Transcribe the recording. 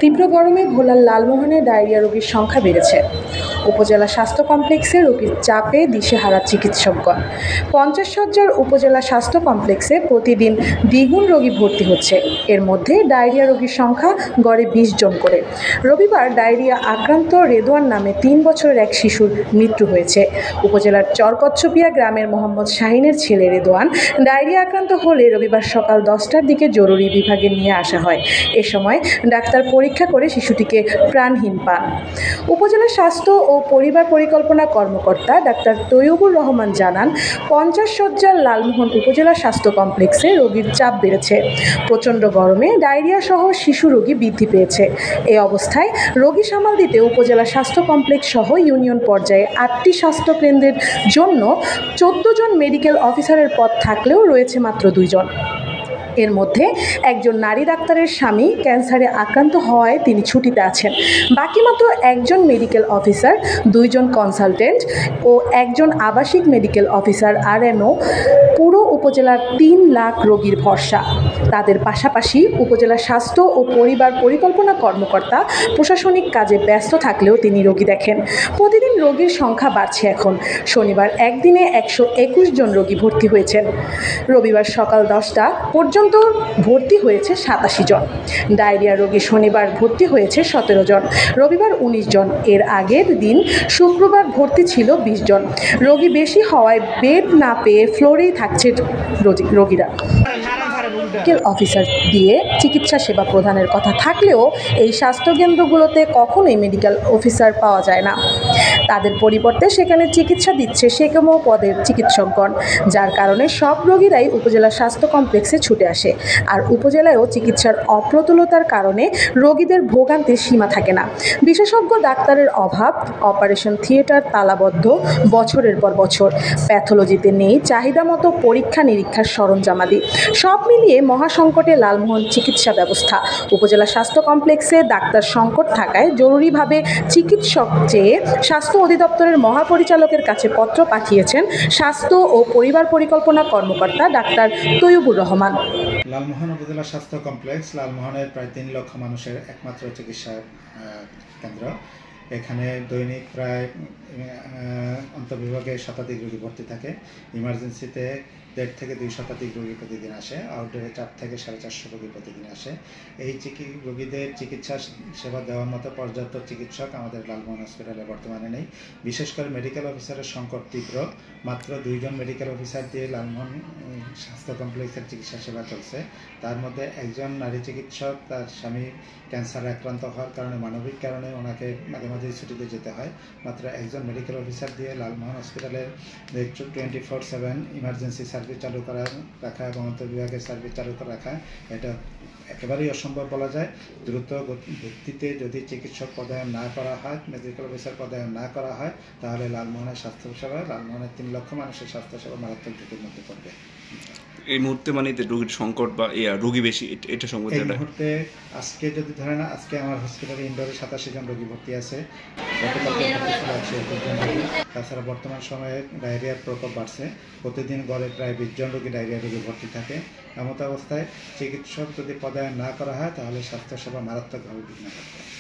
তীব্র গরমে ভোলার লালমোহনে ডায়রিয়া রোগীর সংখ্যা বেড়েছে। উপজেলা স্বাস্থ্য কমপ্লেক্সে রোগীর চাপে দিশেহারা চিকিৎসকগণ। 50 শয্যার উপজেলা স্বাস্থ্য কমপ্লেক্সে প্রতিদিন দ্বিগুণ রোগী ভর্তি হচ্ছে। এর মধ্যে ডায়রিয়া রোগীর সংখ্যা গড়ে 20 জন করে। রবিবার ডায়রিয়া আক্রান্ত রেদওয়ান নামে 3 বছরের এক শিশুর মৃত্যু হয়েছে। উপজেলার চরকচ্ছপিয়া গ্রামের মোহাম্মদ শাহিনের ছেলে রেদওয়ান ডায়রিয়া আক্রান্ত হলে রবিবার সকাল 10টার দিকে জরুরি বিভাগে নিয়ে আসা হয়। এ সময় ডাক্তার পরীক্ষা করে শিশুটিকে প্রাণহীন পান। উপজেলা স্বাস্থ্য ও পরিবার পরিকল্পনা কর্মকর্তা ডাক্তার তৈয়বুর রহমান জানান, 50 শয্যার লালমোহন উপজেলা স্বাস্থ্য কমপ্লেক্সে রোগীর চাপ বেড়েছে। প্রচণ্ড গরমে ডায়রিয়া সহ শিশু রোগী বৃদ্ধি পেয়েছে। এই অবস্থায় রোগী সামাল দিতে উপজেলা স্বাস্থ্য কমপ্লেক্স সহ ইউনিয়ন পর্যায়ে 8টি স্বাস্থ্য কেন্দ্রের জন্য 14 জন মেডিকেল অফিসারের পদ থাকলেও রয়েছে মাত্র 2 জন। এর মধ্যে একজন নারী ডাক্তারের স্বামী ক্যান্সারে আক্রান্ত হওয়ায় তিনি ছুটিতে আছেন। বাকি মাত্র একজন মেডিকেল অফিসার, 2 জন কনসালটেন্ট ও একজন আবাসিক মেডিকেল অফিসার RMO পুরো উপজেলার 3 লাখ রোগীর ভরসা। তাদের পাশাপাশি উপজেলা স্বাস্থ্য ও পরিবার পরিকল্পনা কর্মকর্তা প্রশাসনিক কাজে ব্যস্ত থাকলেও তিনি রোগী দেখেন। প্রতিদিন রোগীর সংখ্যা বাড়ছে। এখন শনিবার একদিনে 121 জন রোগী ভর্তি হয়েছেন। রবিবার সকাল 10টা পর্যন্ত ভর্তি হয়েছে 87 জন। ডায়রিয়া রোগী শনিবার ভর্তি হয়েছে 17 জন, রবিবার 19 জন। এর আগের দিন শুক্রবার ভর্তি ছিল 20 জন। রোগী বেশি হওয়ায় বেড না পেয়ে ফ্লোরেই থাকছে রোগীরা। মেডিকেল অফিসার দিয়ে চিকিৎসা সেবা প্রদানের কথা থাকলেও এই স্বাস্থ্যকেন্দ্রগুলোতে কখনোই মেডিকেল অফিসার পাওয়া যায় না। তাদের পরিবর্তে সেখানে চিকিৎসা দিচ্ছে সেকমো পদের চিকিৎসকগণ, যার কারণে সব রোগীরাই উপজেলা স্বাস্থ্য কমপ্লেক্সে ছুটে আসে। আর উপজেলায়ও চিকিৎসার অপ্রতুলতার কারণে রোগীদের ভোগান্তির সীমা থাকে না। বিশেষজ্ঞ ডাক্তারের অভাব, অপারেশন থিয়েটার তালাবদ্ধ বছরের পর বছর, প্যাথোলজিতে নেই চাহিদা মতো পরীক্ষা নিরীক্ষার সরঞ্জামাদি, সব মিলিয়ে মহাসংকটে লালমোহন চিকিৎসা ব্যবস্থা। উপজেলা স্বাস্থ্য কমপ্লেক্সে ডাক্তার সংকট থাকায় জরুরিভাবে চিকিৎসক চেয়ে স্বাস্থ্য অধিদপ্তরের মহাপরিচালকের কাছে পত্র পাঠিয়েছেন স্বাস্থ্য ও পরিবার পরিকল্পনা কর্মকর্তা ডাক্তার তৈয়বুর রহমান। লালমোহন উপজেলা স্বাস্থ্য কমপ্লেক্স লালমোহনের প্রায় 3 লক্ষ মানুষের একমাত্র চিকিৎসা কেন্দ্র। এখানে দৈনিক প্রায় অন্তর্বিভাগে শতাধিক রোগী ভর্তি থাকে। ইমার্জেন্সিতে 1.5 থেকে 2 শতাধিক রোগী প্রতিদিন আসে। আউটডোরে 4 থেকে 450 রোগী প্রতিদিন আসে। এই রোগীদের চিকিৎসা সেবা দেওয়ার মতো পর্যাপ্ত চিকিৎসক আমাদের লালমোহন হসপিটালে বর্তমানে নেই। বিশেষ করে মেডিকেল অফিসারের সংকট তীব্র। মাত্র 2 জন মেডিকেল অফিসার দিয়ে লালমোহন স্বাস্থ্য কমপ্লেক্সের চিকিৎসা সেবা চলছে। তার মধ্যে একজন নারী চিকিৎসক, তার স্বামী ক্যান্সারে আক্রান্ত হওয়ার কারণে, মানবিক কারণে ওনাকে মাঝে মাঝেই ছুটিতে যেতে হয়। মাত্র একজন মেডিকেল অফিসার দিয়ে লালমোহন হসপিটালের 24/7 ইমার্জেন্সি সার্ভিস চালু করা রাখা এবং অন্তর্বিভাগের সার্ভিস চালু করে রাখা, এটা একেবারেই অসম্ভব বলা যায়। দ্রুত ভিত্তিতে যদি চিকিৎসক পদায়ন না করা হয়, মেডিকেল অফিসার পদায়ন না করা হয়, তাহলে লালমোহনের স্বাস্থ্যসেবা, লালমোহনের 3 লক্ষ মানুষের স্বাস্থ্যসেবা মারাত্মক ঝুঁকির মধ্যে পড়বে। এই মুহূর্তে মানে রোগীর সংকট বা রোগী বেশি, এটা সম্পর্কে এই মুহূর্তে আজকে যদি ধরে না, আজকে আমার হসপিটালে ইনডোরে 87 জন রোগী ভর্তি আছে। গতকালকে ভর্তি ছিল 121 জন রোগী। তাছাড়া বর্তমান সময়ে ডায়রিয়ার প্রকোপ বাড়ছে। প্রতিদিন গড়ে প্রায় 20 জন রোগী ডায়রিয়া রোগী ভর্তি থাকে। এমত অবস্থায় চিকিৎসক যদি পদায়ন না করা হয়, তাহলে স্বাস্থ্যসেবা মারাত্মকভাবে বিঘ্ন ঘটবে।